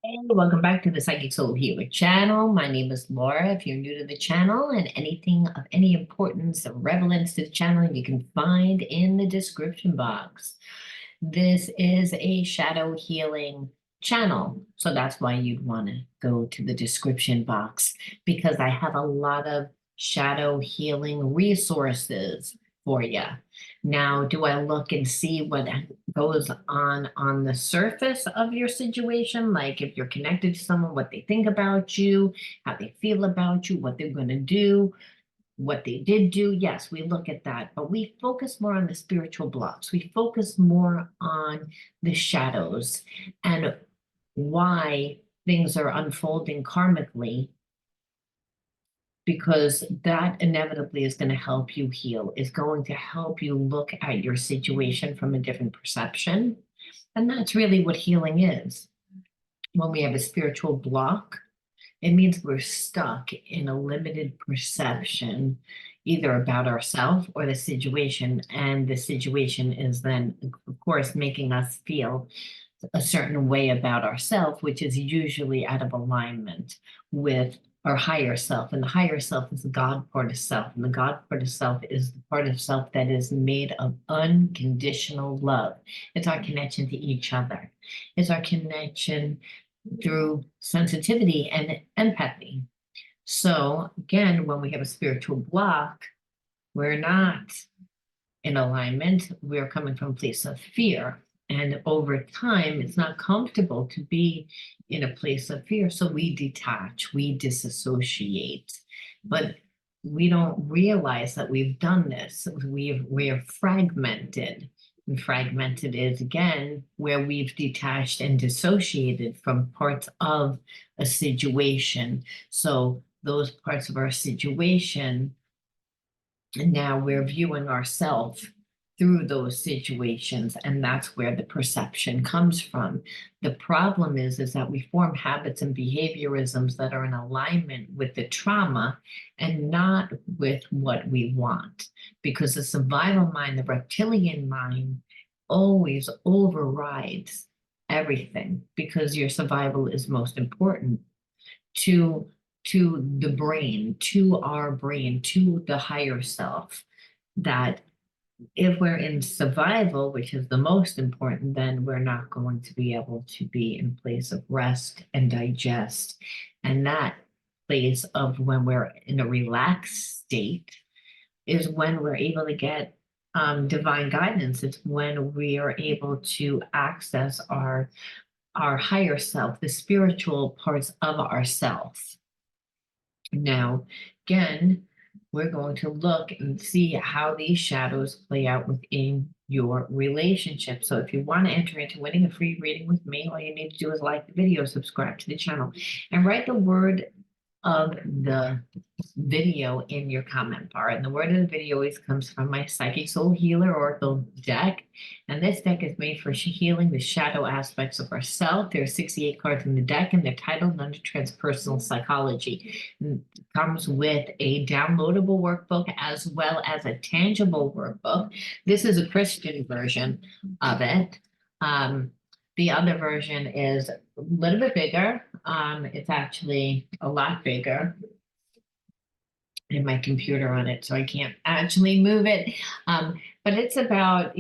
Hey, welcome back to the Psychic Soul Healer channel. My name is Laura. If you're new to the channel and anything of any importance or relevance to the channel, you can find in the description box. This is a shadow healing channel, so that's why you'd want to go to the description box because I have a lot of shadow healing resources for you. Now, do I look and see what goes on the surface of your situation? Like if you're connected to someone, what they think about you, how they feel about you, what they're going to do, what they did do. Yes, we look at that, but we focus more on the spiritual blocks. We focus more on the shadows and why things are unfolding karmically, because that inevitably is going to help you heal, is going to help you look at your situation from a different perception. And that's really what healing is. When we have a spiritual block, it means we're stuck in a limited perception, either about ourselves or the situation. And the situation is then, of course, making us feel a certain way about ourselves, which is usually out of alignment with our higher self. And the higher self is the God part of self. And the God part of self is the part of self that is made of unconditional love. It's our connection to each other. It's our connection through sensitivity and empathy. So again, when we have a spiritual block, we're not in alignment. We're coming from a place of fear. And over time, it's not comfortable to be in a place of fear. So we detach, we disassociate. But we don't realize that we've done this. We're fragmented. And fragmented is, again, where we've detached and dissociated from parts of a situation. So those parts of our situation, and now we're viewing ourselves through those situations, and that's where the perception comes from. The problem is that we form habits and behaviorisms that are in alignment with the trauma and not with what we want. Because the survival mind, the reptilian mind, always overrides everything because your survival is most important to the brain, to our brain, to the higher self, that if we're in survival, which is the most important, then we're not going to be able to be in place of rest and digest. And that place of when we're in a relaxed state is when we're able to get divine guidance. It's when we are able to access our higher self, the spiritual parts of ourself. Now, again, we're going to look and see how these shadows play out within your relationship. So if you want to enter into winning a free reading with me, all you need to do is like the video, subscribe to the channel, and write the word of the video in your comment bar. And the word of the video always comes from my Psychic Soul Healer Oracle deck. And this deck is made for healing the shadow aspects of ourself. There are 68 cards in the deck, and they're titled under Transpersonal Psychology. And it comes with a downloadable workbook as well as a tangible workbook. This is a Christian version of it. The other version is a little bit bigger. It's actually a lot bigger in my computer on it, so I can't actually move it. But it's about,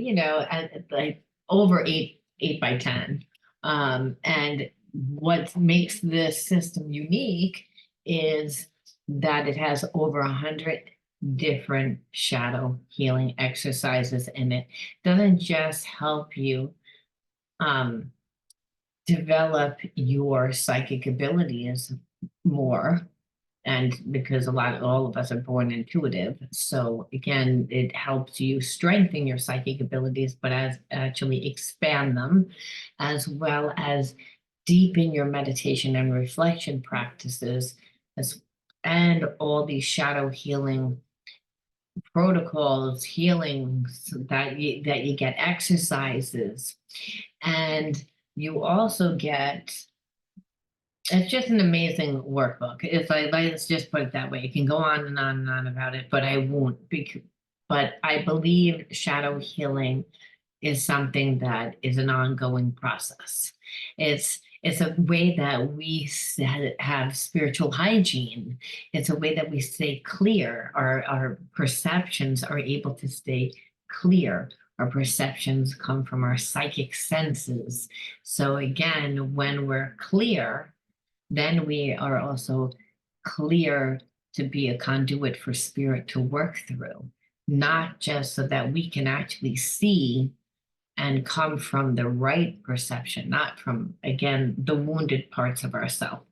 like over eight by 10. And what makes this system unique is that it has over 100 different shadow healing exercises in it. It doesn't just help you um, develop your psychic abilities more, and because all of us are born intuitive, so again, it helps you strengthen your psychic abilities, but as actually expand them, as well as deepen your meditation and reflection practices, and all these shadow healing protocols, healings that you get exercises, and you also get, it's just an amazing workbook. If I let's just put it that way. It can go on and on about it, but I won't. But I believe shadow healing is something that is an ongoing process. It's It's a way that we have spiritual hygiene. It's a way that we stay clear. Our perceptions are able to stay clear. Our perceptions come from our psychic senses. So again, when we're clear, then we are also clear to be a conduit for spirit to work through, not just so that we can actually see and come from the right perception, not from, again, the wounded parts of ourselves.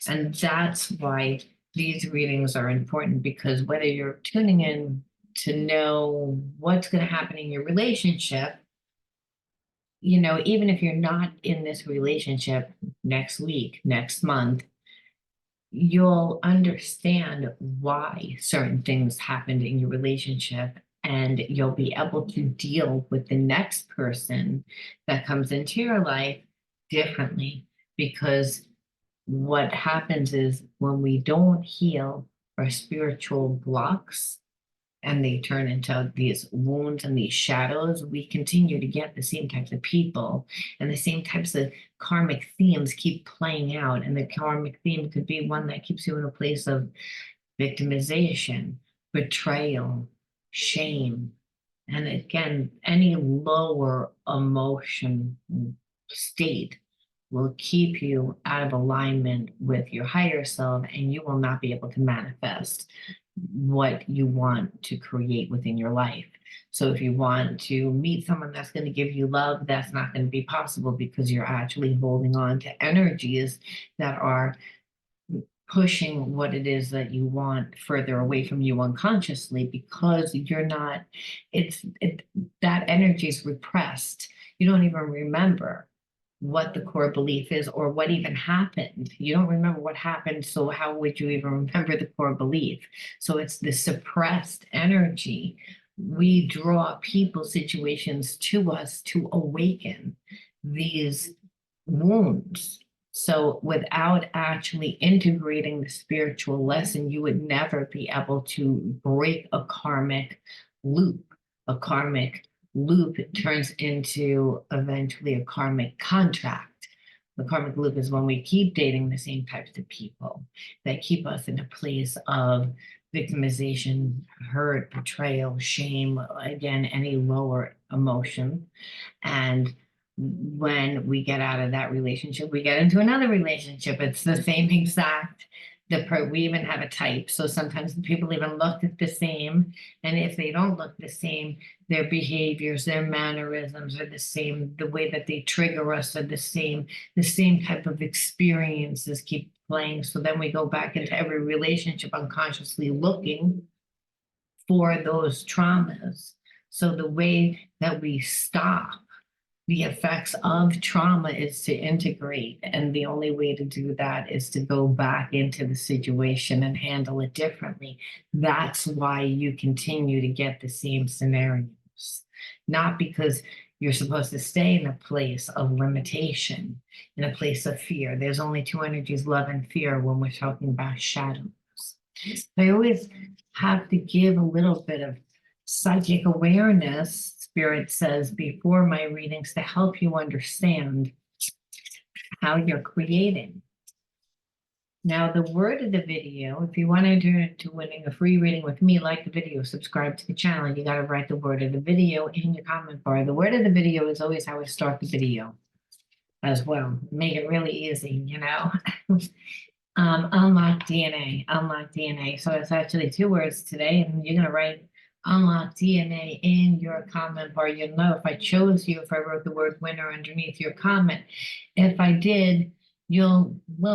And that's why these readings are important, because whether you're tuning in to know what's going to happen in your relationship, even if you're not in this relationship next week, next month, you'll understand why certain things happened in your relationship, and you'll be able to deal with the next person that comes into your life differently. Because what happens is, when we don't heal our spiritual blocks and they turn into these wounds and these shadows, we continue to get the same types of people, and the same types of karmic themes keep playing out. And the karmic theme could be one that keeps you in a place of victimization, betrayal, shame. And again, any lower emotion state will keep you out of alignment with your higher self, and you will not be able to manifest what you want to create within your life. So if you want to meet someone that's going to give you love, that's not going to be possible, because you're actually holding on to energies that are pushing what it is that you want further away from you unconsciously, because you're not, that energy is repressed. You don't even remember what the core belief is or what even happened. You don't remember what happened, so how would you even remember the core belief? So it's the suppressed energy. We draw people, situations to us to awaken these wounds. So without actually integrating the spiritual lesson, you would never be able to break a karmic loop. A karmic loop turns into eventually a karmic contract. The karmic loop is when we keep dating the same types of people that keep us in a place of victimization, hurt, betrayal, shame, again, any lower emotion. And when we get out of that relationship, we get into another relationship. It's the same exact, we even have a type. So sometimes the people even look the same. And if they don't look the same, their behaviors, their mannerisms are the same. The way that they trigger us are the same. The same type of experiences keep playing. So then we go back into every relationship unconsciously looking for those traumas. So the way that we stop the effects of trauma is to integrate. And the only way to do that is to go back into the situation and handle it differently. That's why you continue to get the same scenarios, not because you're supposed to stay in a place of limitation, in a place of fear. There's only two energies, love and fear, when we're talking about shadows. I always have to give a little bit of psychic awareness, Spirit says, before my readings, to help you understand how you're creating. Now, the word of the video, if you want to enter into winning a free reading with me, like the video, subscribe to the channel, you got to write the word of the video in your comment bar. The word of the video is always how I start the video as well. Make it really easy, Unlock DNA, unlock DNA. So it's actually two words today, and you're going to write unlock DNA in your comment bar. You'll know if I chose you, if I wrote the word winner underneath your comment. If I did, we'll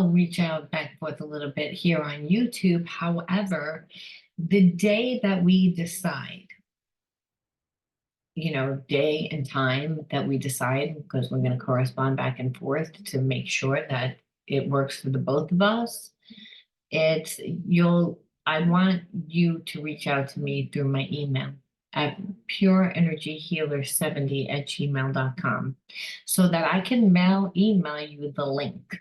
reach out back and forth a little bit here on YouTube. However, the day that we decide, day and time that we decide, because we're going to correspond back and forth to make sure that it works for the both of us, I want you to reach out to me through my email at pureenergyhealer70@gmail.com, so that I can email you the link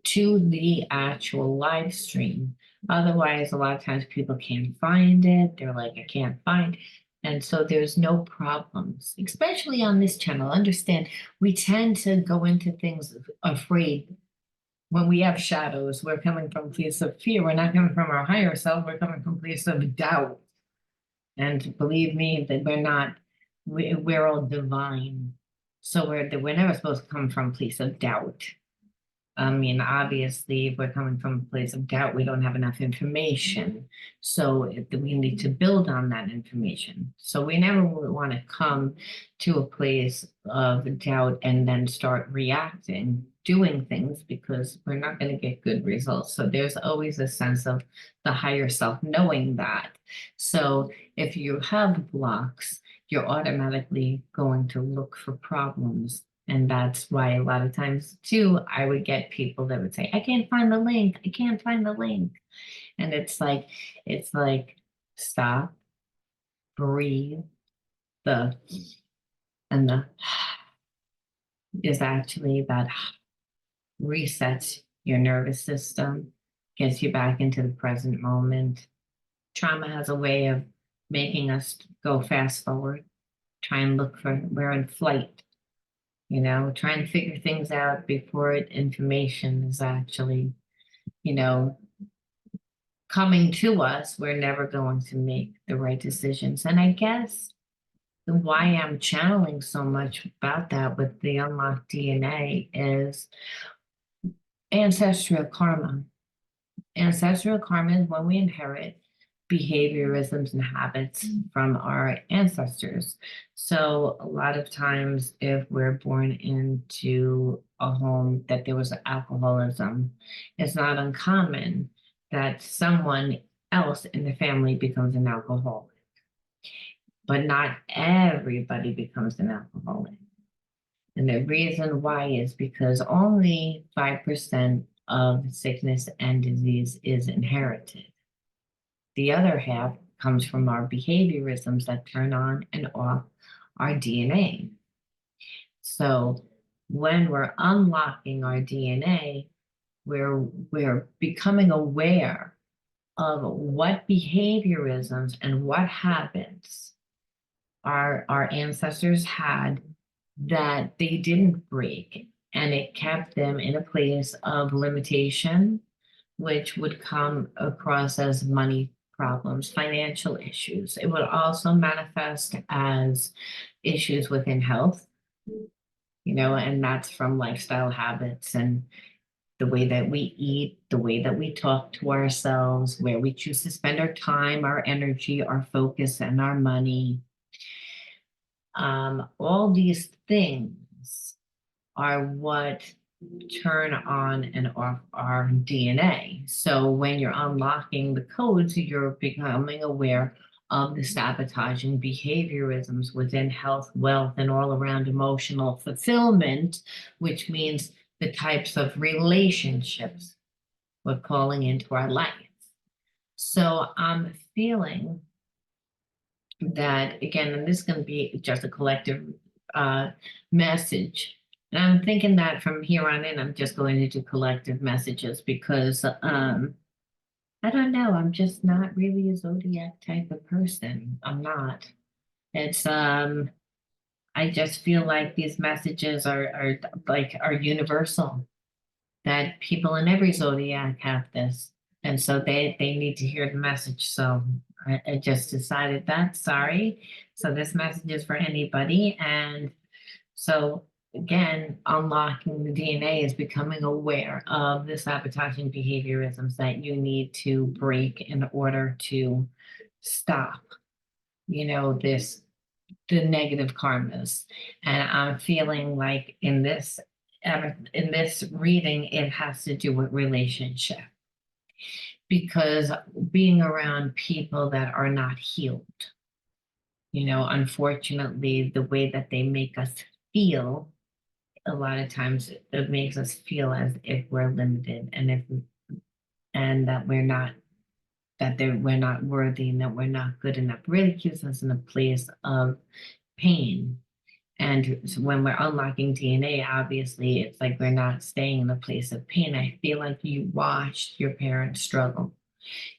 to the actual live stream. Otherwise, a lot of times people can't find it. They're like, I can't find. And so there's no problems, especially on this channel. Understand, we tend to go into things afraid when we have shadows, we're coming from a place of fear. We're not coming from our higher self. We're coming from a place of doubt. And believe me, that we're all divine. So we're never supposed to come from a place of doubt. I mean, obviously, if we're coming from a place of doubt, we don't have enough information. So we need to build on that information. So we never want to come to a place of doubt and then start reacting, doing things, because we're not going to get good results. So there's always a sense of the higher self knowing that. So if you have blocks, you're automatically going to look for problems. And that's why a lot of times too, I would get people that would say, I can't find the link. I can't find the link. And it's like, stop, breathe. The, and the is actually that resets your nervous system, gets you back into the present moment. Trauma has a way of making us go fast forward, try and look for, we're in flight. Try and figure things out before information is actually, coming to us. We're never going to make the right decisions. And I guess why I'm channeling so much about that with the unlocked DNA is ancestral karma. Ancestral karma is when we inherit behaviorisms and habits from our ancestors. So a lot of times, if we're born into a home that there was alcoholism, it's not uncommon that someone else in the family becomes an alcoholic. But not everybody becomes an alcoholic. And the reason why is because only 5% of sickness and disease is inherited. The other half comes from our behaviorisms that turn on and off our DNA. So when we're unlocking our DNA, we're becoming aware of what behaviorisms and what habits our ancestors had that they didn't break, and it kept them in a place of limitation, which would come across as money problems, financial issues. It would also manifest as issues within health, and that's from lifestyle habits and the way that we eat, the way that we talk to ourselves, where we choose to spend our time, our energy, our focus, and our money. All these things are what turn on and off our DNA. So when you're unlocking the codes, you're becoming aware of the sabotaging behaviorisms within health, wealth, and all around emotional fulfillment, which means the types of relationships we're calling into our life. So I'm feeling that, again, and this is going to be just a collective message. And I'm thinking that from here on in, I'm just going to do collective messages because I don't know, I'm just not really a Zodiac type of person. I'm not. It's I just feel like these messages are universal, that people in every Zodiac have this. And so they need to hear the message. So I just decided that, sorry. So this message is for anybody. And so again, unlocking the DNA is becoming aware of the sabotaging behaviorisms that you need to break in order to stop, the negative karmas. And I'm feeling like in this reading, it has to do with relationship, because being around people that are not healed, unfortunately, the way that they make us feel, a lot of times it makes us feel as if we're limited, and that we're not worthy, and that we're not good enough, really keeps us in a place of pain. And so when we're unlocking DNA, obviously, it's like we're not staying in a place of pain. I feel like you watched your parents struggle.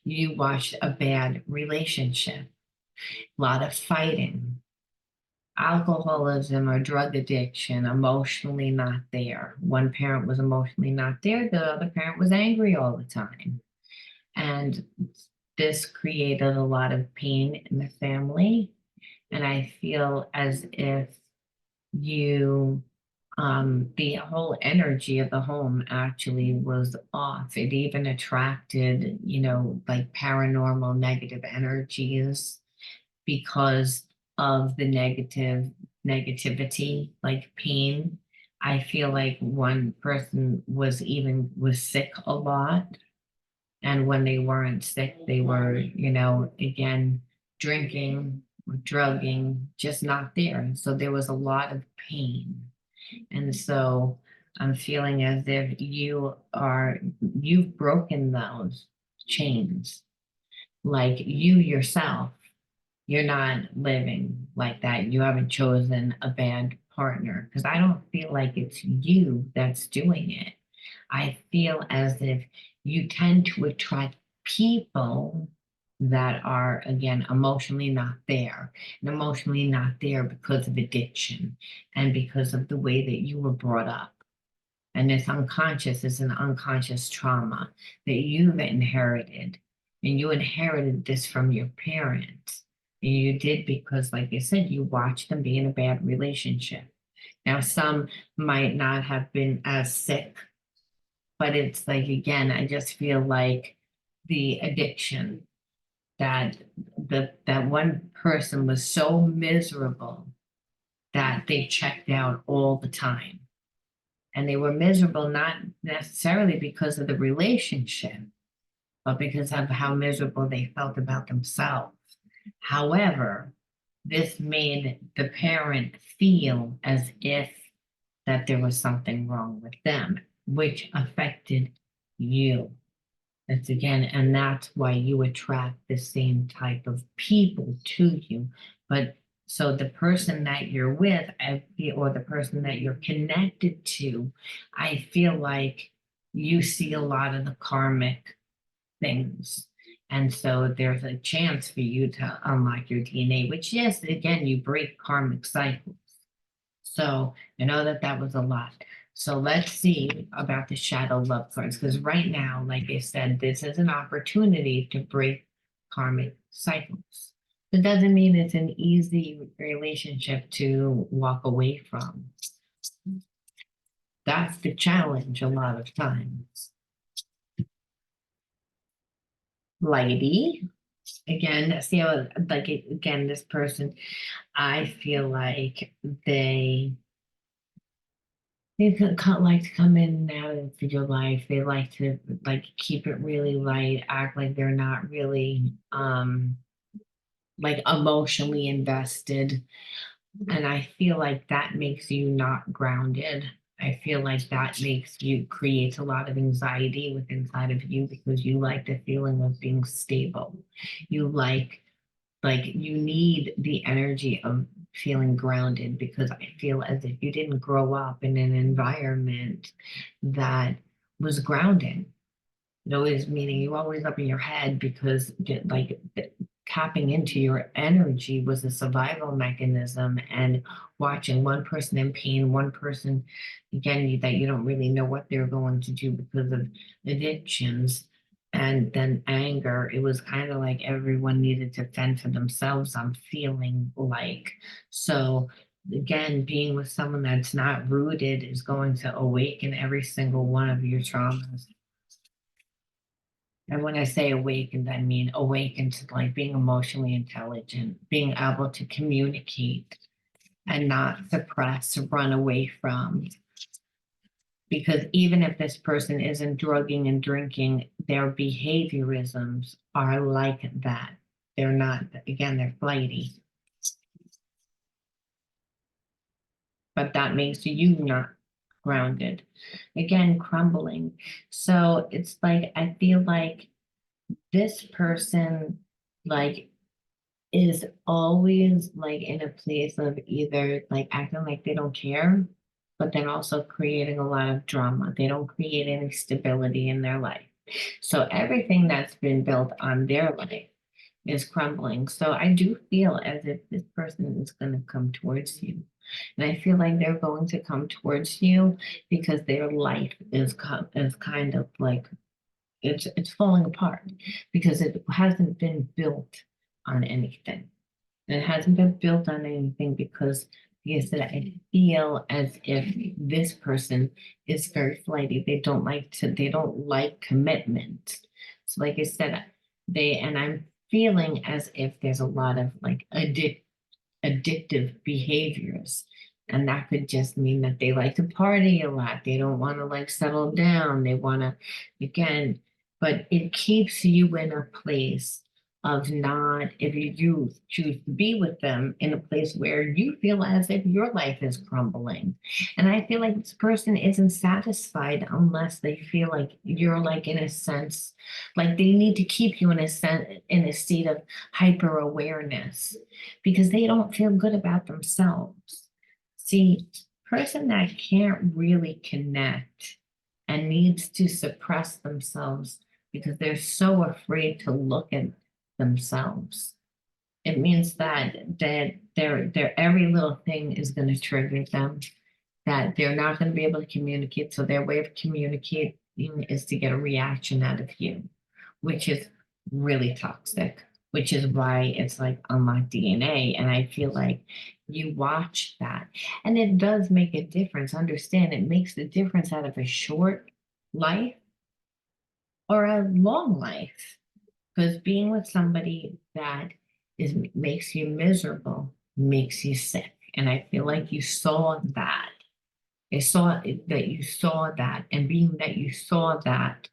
You watched a bad relationship, a lot of fighting. alcoholism or drug addiction, emotionally not there. One parent was emotionally not there, the other parent was angry all the time. And this created a lot of pain in the family. And I feel as if you, the whole energy of the home actually was off. It even attracted, like paranormal negative energies because of the negativity, like pain. I feel like one person was sick a lot. And when they weren't sick, they were, again, drinking, drugging, just not there. And so there was a lot of pain. And so I'm feeling as if you've broken those chains, like you yourself. You're not living like that. You haven't chosen a bad partner because I don't feel like it's you that's doing it. I feel as if you tend to attract people that are, again, emotionally not there, and emotionally not there because of addiction and because of the way that you were brought up. And this unconscious is an unconscious trauma that you've inherited. And you inherited this from your parents. And you did because, like I said, you watched them be in a bad relationship. Now, some might not have been as sick, but it's like, again, I just feel like the addiction that that one person was so miserable that they checked out all the time. And they were miserable not necessarily because of the relationship, but because of how miserable they felt about themselves. However, this made the parent feel as if that there was something wrong with them, which affected you. That's again, and that's why you attract the same type of people to you. But so the person that you're with, or the person that you're connected to, I feel like you see a lot of the karmic things. And so there's a chance for you to unlock your DNA, which, yes, again, you break karmic cycles. So I know that that was a lot. So let's see about the shadow love cards, because right now, like I said, this is an opportunity to break karmic cycles. It doesn't mean it's an easy relationship to walk away from. That's the challenge a lot of times. Lighty, again, see how, like, again, this person, I feel like like to come in and out into your life. They like to like keep it really light, act like they're not really like emotionally invested. And I feel like that makes you not grounded. I feel like that creates a lot of anxiety with inside of you because you like the feeling of being stable. You like you need the energy of feeling grounded because I feel as if you didn't grow up in an environment that was grounding. It always meaning you always up in your head because tapping into your energy was a survival mechanism, and watching one person in pain, one person again that you don't really know what they're going to do because of addictions and then anger. It was kind of like everyone needed to fend for themselves. I'm feeling like so. Again, being with someone that's not rooted is going to awaken every single one of your traumas. And when I say awakened, I mean awakened to like being emotionally intelligent, being able to communicate and not suppress, run away from. Because even if this person isn't drugging and drinking, their behaviorisms are like that. They're not, again, they're flighty. But that makes you not grounded. Again, crumbling. So it's like, I feel like this person, like, is always like in a place of either like acting like they don't care, but then also creating a lot of drama. They don't create any stability in their life. So everything that's been built on their life is crumbling. So I do feel as if this person is going to come towards you. And I feel like they're going to come towards you because their life is kind of like it's falling apart because it hasn't been built on anything. And it hasn't been built on anything because, like I said, I feel as if this person is very flighty. They don't like commitment. So like I said, and I'm feeling as if there's a lot of like addictive behaviors. And that could just mean that they like to party a lot. They don't want to like settle down. They want to, again, but it keeps you in a place of not, if you do choose to be with them, in a place where you feel as if your life is crumbling. And I feel like this person isn't satisfied unless they feel like you're like in a sense, like they need to keep you in a sense, in a state of hyper awareness because they don't feel good about themselves. See, person that can't really connect and needs to suppress themselves because they're so afraid to look at themselves. It means that their every little thing is going to trigger them, that they're not going to be able to communicate. So their way of communicating is to get a reaction out of you, which is really toxic, which is why it's like unlocked DNA. And I feel like you watch that and it does make a difference. Understand it makes the difference out of a short life or a long life. Because being with somebody that makes you miserable makes you sick. And I feel like you saw that. I saw that you saw that, and being that you saw that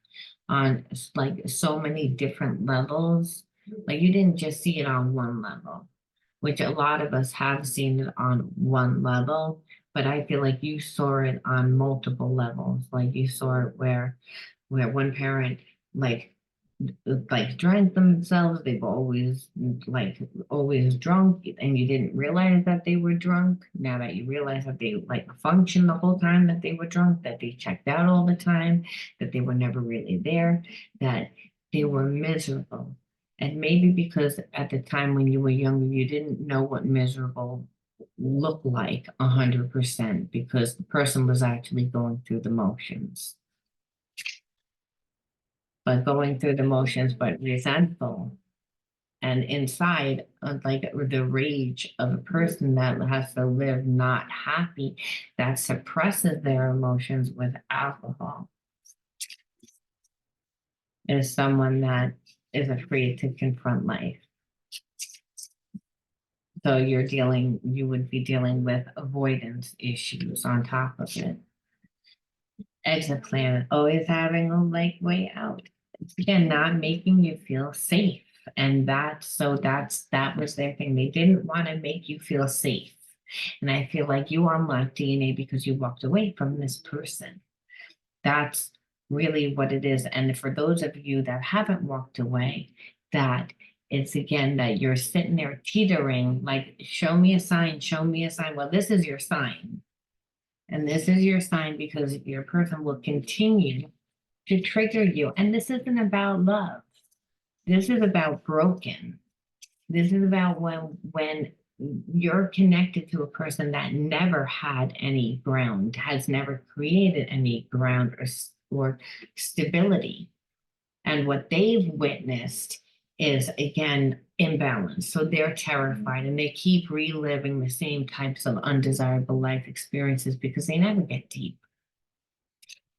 on like so many different levels, like you didn't just see it on one level, which a lot of us have seen it on one level, but I feel like you saw it on multiple levels. Like you saw it where one parent like drank themselves. They've always drunk, and you didn't realize that they were drunk. Now that you realize that they like functioned the whole time that they were drunk, that they checked out all the time, that they were never really there, that they were miserable. And maybe because at the time when you were younger, you didn't know what miserable looked like 100% because the person was actually going through the motions, but going through the motions, but resentful. And inside, like the rage of a person that has to live not happy, that suppresses their emotions with alcohol, is someone that is afraid to confront life. So you would be dealing with avoidance issues on top of it. Exit plan, always having a like way out. It's, again, not making you feel safe. And that was their thing. They didn't want to make you feel safe. And I feel like you unlocked DNA because you walked away from this person. That's really what it is. And for those of you that haven't walked away, that it's again that you're sitting there teetering, like, show me a sign, show me a sign. Well, this is your sign. And this is your sign because your person will continue to trigger you. And this isn't about love. This is about broken. This is about when you're connected to a person that never had any ground, has never created any ground or stability. And what they've witnessed is, again, imbalance. So they're terrified and they keep reliving the same types of undesirable life experiences because they never get deep.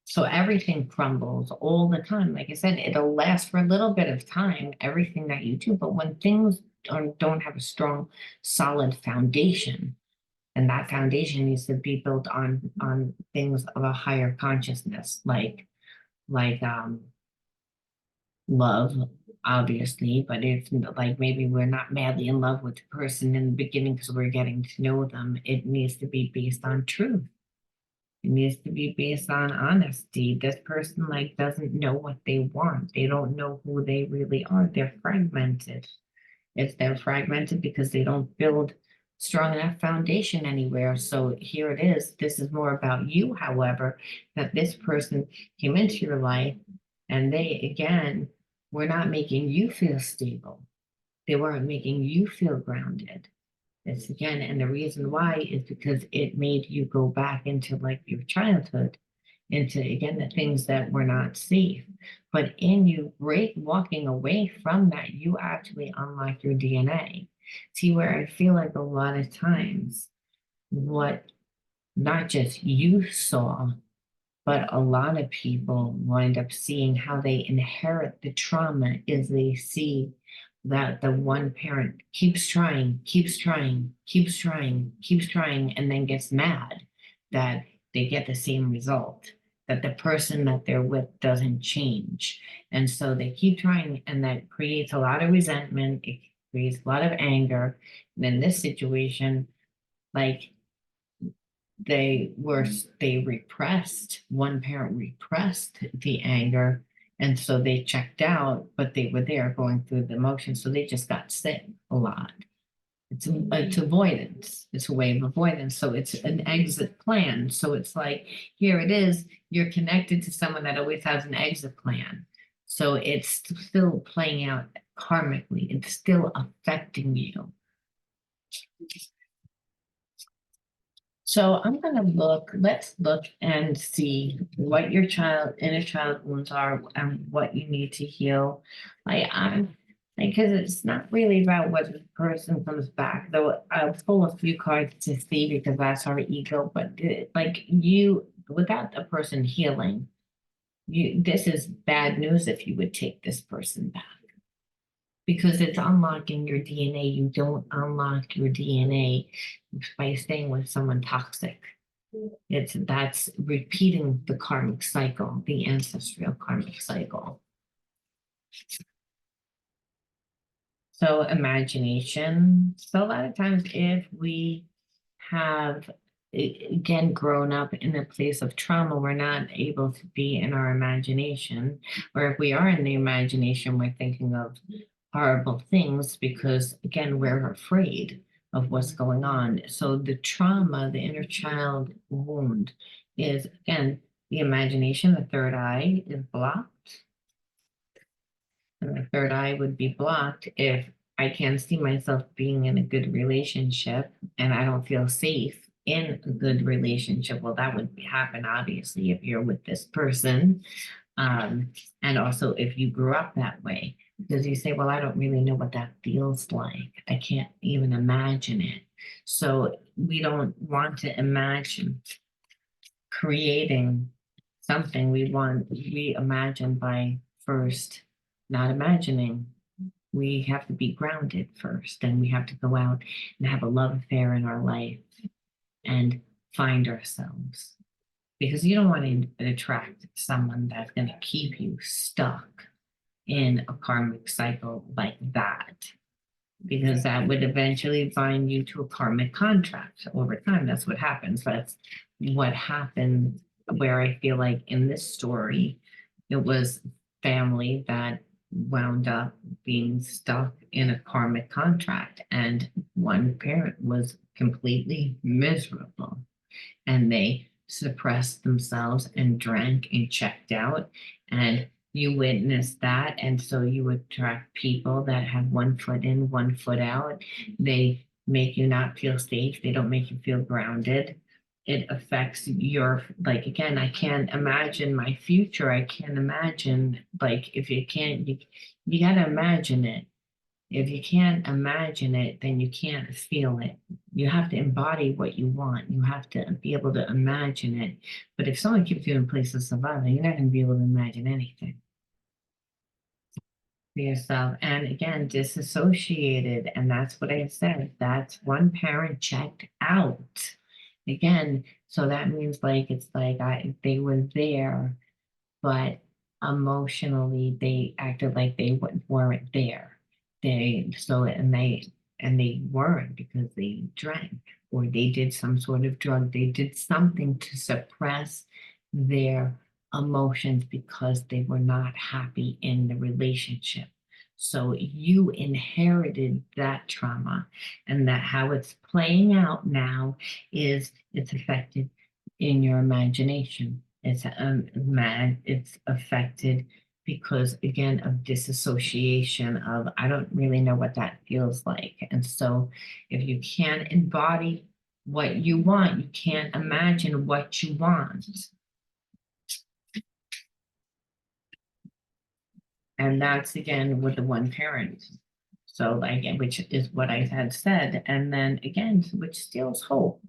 So everything crumbles all the time. Like I said, it'll last for a little bit of time, everything that you do. But when things don't have a strong, solid foundation, and that foundation needs to be built on things of a higher consciousness, like love, obviously, but it's like maybe we're not madly in love with the person in the beginning because we're getting to know them. It needs to be based on truth. It needs to be based on honesty. This person like doesn't know what they want. They don't know who they really are. They're fragmented. If they're fragmented because they don't build strong enough foundation anywhere. So here it is. This is more about you, however, that this person came into your life and they again were not making you feel stable. They weren't making you feel grounded. It's again, and the reason why is because it made you go back into like your childhood, into again the things that were not safe. But in you walking away from that, you actually unlock your DNA. See, where I feel like a lot of times, what not just you saw, but a lot of people wind up seeing how they inherit the trauma is they see that the one parent keeps trying, keeps trying, keeps trying, keeps trying, and then gets mad that they get the same result, that the person that they're with doesn't change. And so they keep trying, and that creates a lot of resentment, it creates a lot of anger. And in this situation, like they repressed, one parent repressed the anger, and so they checked out, but they were there going through the emotions, so they just got sick a lot. It's avoidance, it's a way of avoidance, so it's an exit plan. So it's like, here it is, you're connected to someone that always has an exit plan, so it's still playing out karmically, it's still affecting you. So I'm going to let's look and see what your inner child wounds are and what you need to heal. Because it's not really about what the person comes back, though I'll pull a few cards to see because that's our ego. But like you, without the person healing, this is bad news if you would take this person back. Because it's unlocking your DNA. You don't unlock your DNA by staying with someone toxic. That's repeating the karmic cycle, the ancestral karmic cycle. So imagination. So a lot of times if we have again grown up in a place of trauma, we're not able to be in our imagination. Or if we are in the imagination, we're thinking of horrible things because again we're afraid of what's going on. So the trauma, the inner child wound, is again the imagination. The third eye is blocked, and the third eye would be blocked if I can't see myself being in a good relationship and I don't feel safe in a good relationship. Well, that would happen obviously if you're with this person, and also if you grew up that way. Because you say, well, I don't really know what that feels like. I can't even imagine it. So we don't want to imagine creating something. We imagine by first not imagining. We have to be grounded first, and we have to go out and have a love affair in our life and find ourselves. Because you don't want to attract someone that's going to keep you stuck in a karmic cycle like that, because that would eventually bind you to a karmic contract over time. That's what happens. That's what happened where I feel like in this story, it was family that wound up being stuck in a karmic contract, and one parent was completely miserable and they suppressed themselves and drank and checked out, and you witness that, and so you attract people that have one foot in, one foot out. They make you not feel safe. They don't make you feel grounded. It affects your, like, again, I can't imagine my future. I can't imagine, like, if you can't, you got to imagine it. If you can't imagine it, then you can't feel it. You have to embody what you want. You have to be able to imagine it. But if someone keeps you in place of survival, you're not going to be able to imagine anything for yourself. And again, disassociated. And that's what I said. That's one parent checked out. Again, so that means like it's like they were there, but emotionally they acted like they weren't there. They weren't because they drank or they did some sort of drug. They did something to suppress their emotions because they were not happy in the relationship. So you inherited that trauma, and that how it's playing out now is it's affected in your imagination. It's affected because, again, of disassociation of, I don't really know what that feels like. And so if you can't embody what you want, you can't imagine what you want. And that's again with the one parent. So like, which is what I had said. And then again, which steals hope.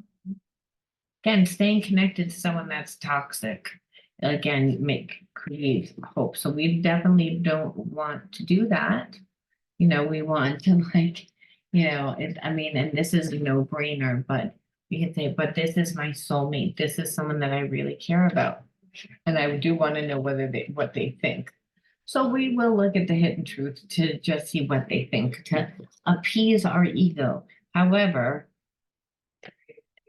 Again, staying connected to someone that's toxic, again, create hope. So we definitely don't want to do that. We want to like, I mean, and this is a no-brainer, but we could say, but this is my soulmate. This is someone that I really care about. And I do want to know what they think. So we will look at the hidden truth to just see what they think, to appease our ego. However,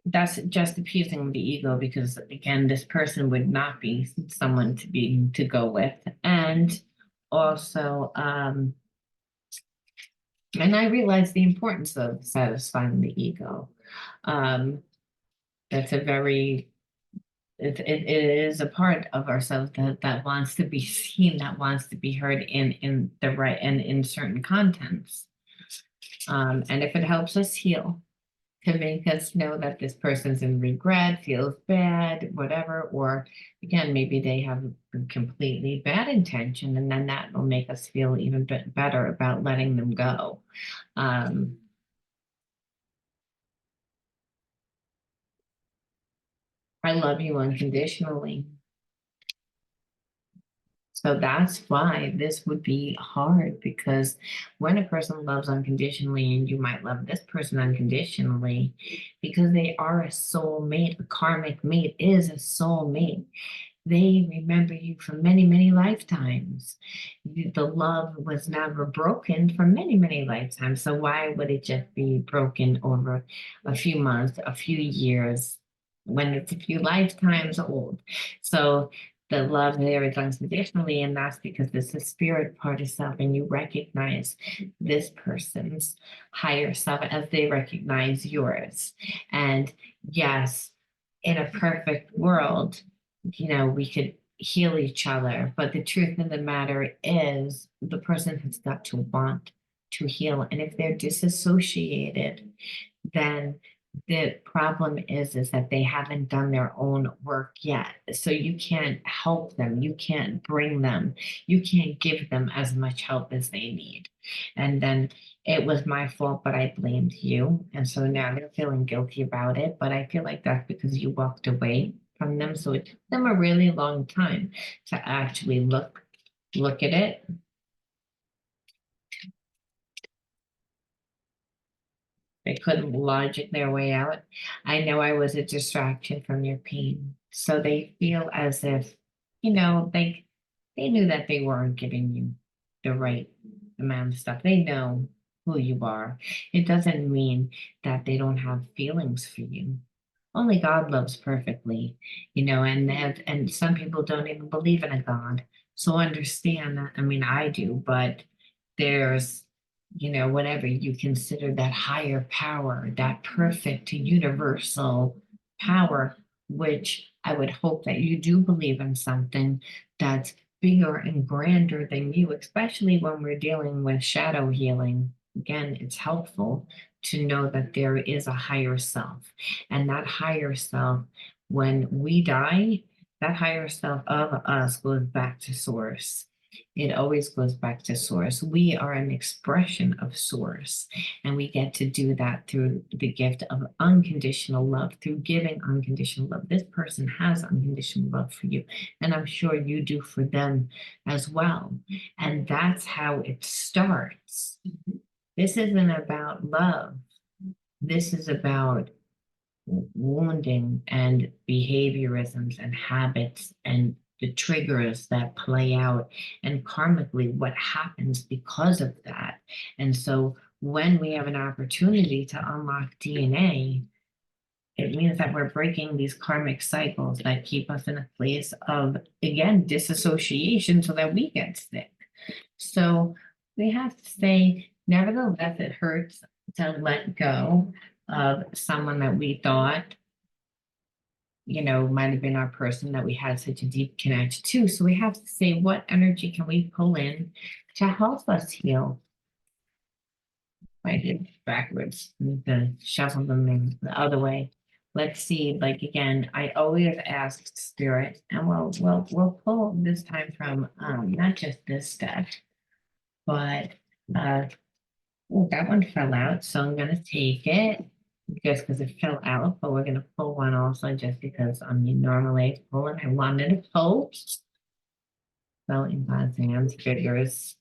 that's just appeasing the ego because again, this person would not be someone to go with. And also, and I realize the importance of satisfying the ego. That's a very it is a part of ourselves that wants to be seen, that wants to be heard in the right and in certain contents. And if it helps us heal, to make us know that this person's in regret, feels bad, whatever, or again, maybe they have a completely bad intention, and then that will make us feel even better about letting them go. I love you unconditionally. So that's why this would be hard, because when a person loves unconditionally, and you might love this person unconditionally, because they are a soul mate, a karmic mate is a soul mate. They remember you for many, many lifetimes. The love was never broken for many, many lifetimes. So why would it just be broken over a few months, a few years, when it's a few lifetimes old? So the love there is unconditionally, and that's because this is spirit part of self, and you recognize this person's higher self as they recognize yours. And yes, in a perfect world, we could heal each other. But the truth of the matter is, the person has got to want to heal. And if they're disassociated, then the problem is that they haven't done their own work yet. So you can't help them. You can't bring them. You can't give them as much help as they need. And then it was my fault, but I blamed you. And so now they're feeling guilty about it. But I feel like that's because you walked away from them. So it took them a really long time to actually look at it. They couldn't logic their way out. I know I was a distraction from your pain. So they feel as if, they knew that they weren't giving you the right amount of stuff. They know who you are. It doesn't mean that they don't have feelings for you. Only God loves perfectly, and some people don't even believe in a God. So understand that. I mean, I do, but there's, whatever you consider that higher power, that perfect universal power, which I would hope that you do believe in something that's bigger and grander than you, especially when we're dealing with shadow healing. Again, it's helpful to know that there is a higher self. And that higher self, when we die, that higher self of us goes back to source. It always goes back to source. We are an expression of source, and we get to do that through the gift of unconditional love, through giving unconditional love. This person has unconditional love for you, and I'm sure you do for them as well. And that's how it starts. This isn't about love. This is about wounding and behaviorisms and habits and the triggers that play out, and karmically what happens because of that. And so when we have an opportunity to unlock DNA, it means that we're breaking these karmic cycles that keep us in a place of, again, disassociation so that we get sick. So we have to say, nevertheless, it hurts to let go of someone that we thought might have been our person that we had such a deep connection to. So we have to say, what energy can we pull in to help us heal? I did backwards. I need to shuffle them in the other way. Let's see. Like again, I always ask spirit, and we'll pull this time from not just this deck, but uh oh, that one fell out, so I'm gonna take it just because it fell out, but we're gonna pull one also just because normally I pull it. I wanted to pull. So in God's hands, figures.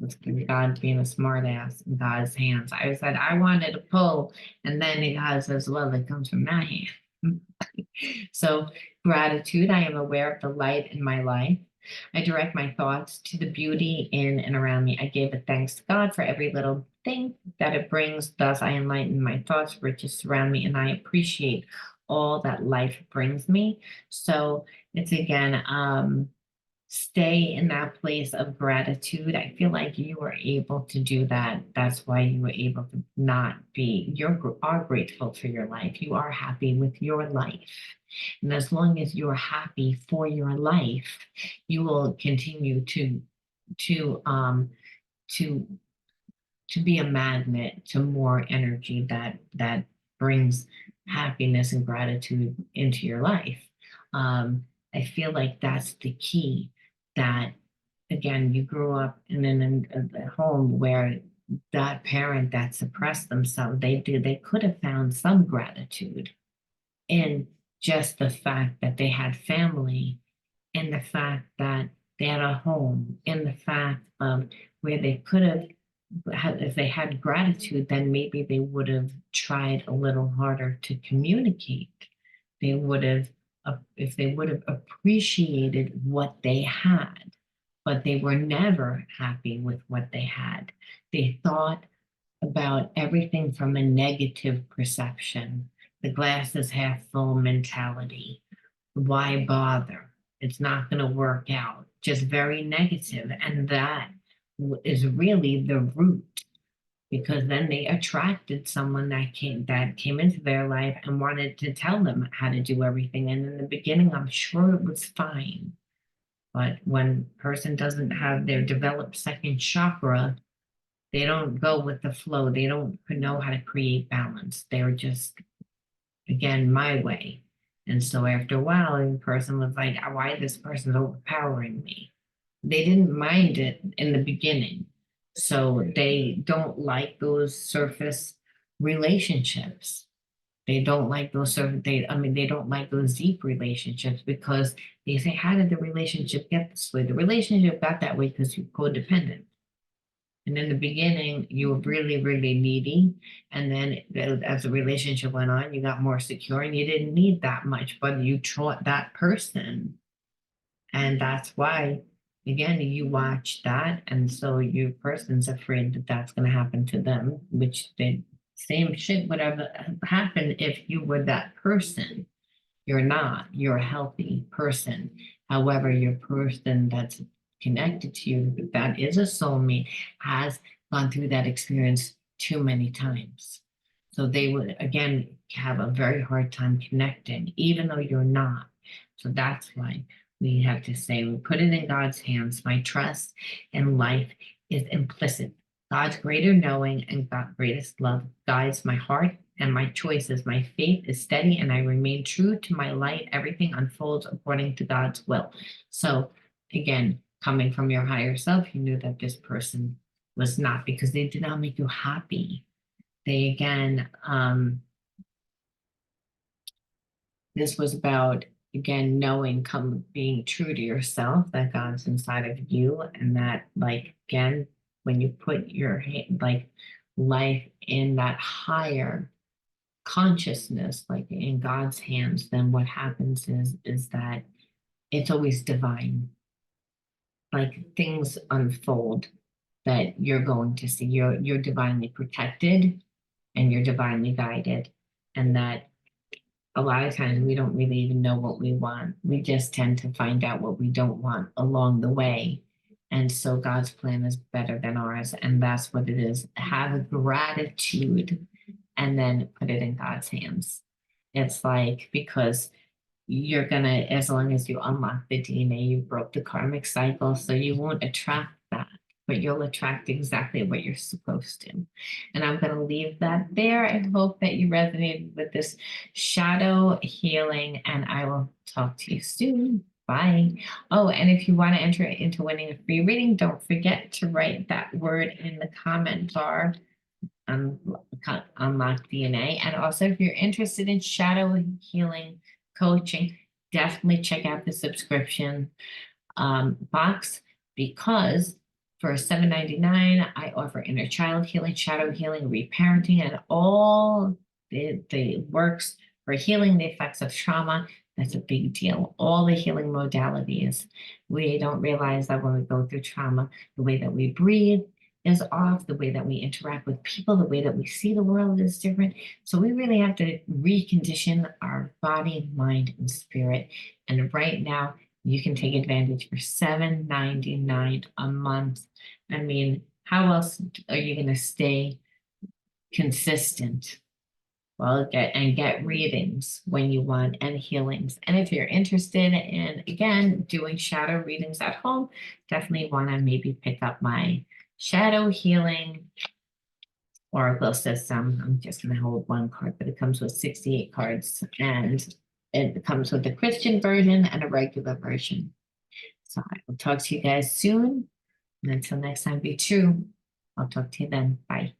It's God being a smart ass in God's hands. I said I wanted to pull, and then God says, well, it comes from my hand. So gratitude, I am aware of the light in my life. I direct my thoughts to the beauty in and around me. I give a thanks to God for every little thing that it brings. Thus, I enlighten my thoughts, riches surround me, and I appreciate all that life brings me. So it's again, stay in that place of gratitude. I feel like you were able to do that. That's why you were able to not be, you are grateful for your life. You are happy with your life. And as long as you're happy for your life, you will continue to to to be a magnet to more energy that brings happiness and gratitude into your life. I feel like that's the key. That again, you grew up in a home where that parent that suppressed themselves, they could have found some gratitude in just the fact that they had family, in the fact that they had a home, in the fact of where they could have if they had gratitude, then maybe they would have tried a little harder to communicate. They would have, if they would have appreciated what they had, but they were never happy with what they had. They thought about everything from a negative perception, the glass is half full mentality. Why bother? It's not going to work out. Just very negative. And that is really the root, because then they attracted someone that came into their life and wanted to tell them how to do everything. And in the beginning, I'm sure it was fine. But when a person doesn't have their developed second chakra, they don't go with the flow. They don't know how to create balance. They're just, again, my way. And so after a while, the person was like, why this person's overpowering me? They didn't mind it in the beginning. So they don't like those surface relationships. They don't like those they don't like those deep relationships because they say, how did the relationship get this way? The relationship got that way because you're codependent. And in the beginning, you were really, really needy. And then as the relationship went on, you got more secure and you didn't need that much, but you taught that person. And that's why, again, you watch that. And so your person's afraid that that's going to happen to them, which the same shit would have happened if you were that person. You're not. You're a healthy person. However, your person that's connected to you, that is a soulmate, has gone through that experience too many times. So they would, again, have a very hard time connecting, even though you're not. So that's why we have to say, we put it in God's hands. My trust in life is implicit. God's greater knowing and God's greatest love guides my heart and my choices. My faith is steady and I remain true to my light. Everything unfolds according to God's will. So again, coming from your higher self, you knew that this person was not, because they did not make you happy. They again, this was about, again, knowing, being true to yourself, that God's inside of you, and that, like, again, when you put your life in that higher consciousness, like in God's hands, then what happens is that it's always divine. Like things unfold that you're going to see. You're divinely protected and you're divinely guided, and that a lot of times we don't really even know what we want. We just tend to find out what we don't want along the way. And so God's plan is better than ours. And that's what it is. Have a gratitude and then put it in God's hands. It's like, because you're gonna, as long as you unlock the DNA, you broke the karmic cycle, so you won't attract that, but you'll attract exactly what you're supposed to. And I'm gonna leave that there and hope that you resonated with this shadow healing, and I will talk to you soon. Bye. Oh, and if you want to enter into winning a free reading, don't forget to write that word in the comment bar, unlock DNA. And also, if you're interested in shadow healing coaching, definitely check out the subscription box, because for $7.99, I offer inner child healing, shadow healing, reparenting, and all the works for healing the effects of trauma. That's a big deal. All the healing modalities. We don't realize that when we go through trauma, the way that we breathe is off, the way that we interact with people, the way that we see the world is different. So we really have to recondition our body, mind, and spirit. And right now, you can take advantage for $7.99 a month. I mean, how else are you going to stay consistent? Well, get readings when you want, and healings. And if you're interested in, again, doing shadow readings at home, definitely want to maybe pick up my shadow healing oracle system. I'm just going to hold one card, but it comes with 68 cards, and it comes with a Christian version and a regular version. So I will talk to you guys soon. And until next time, be true. I'll talk to you then. Bye.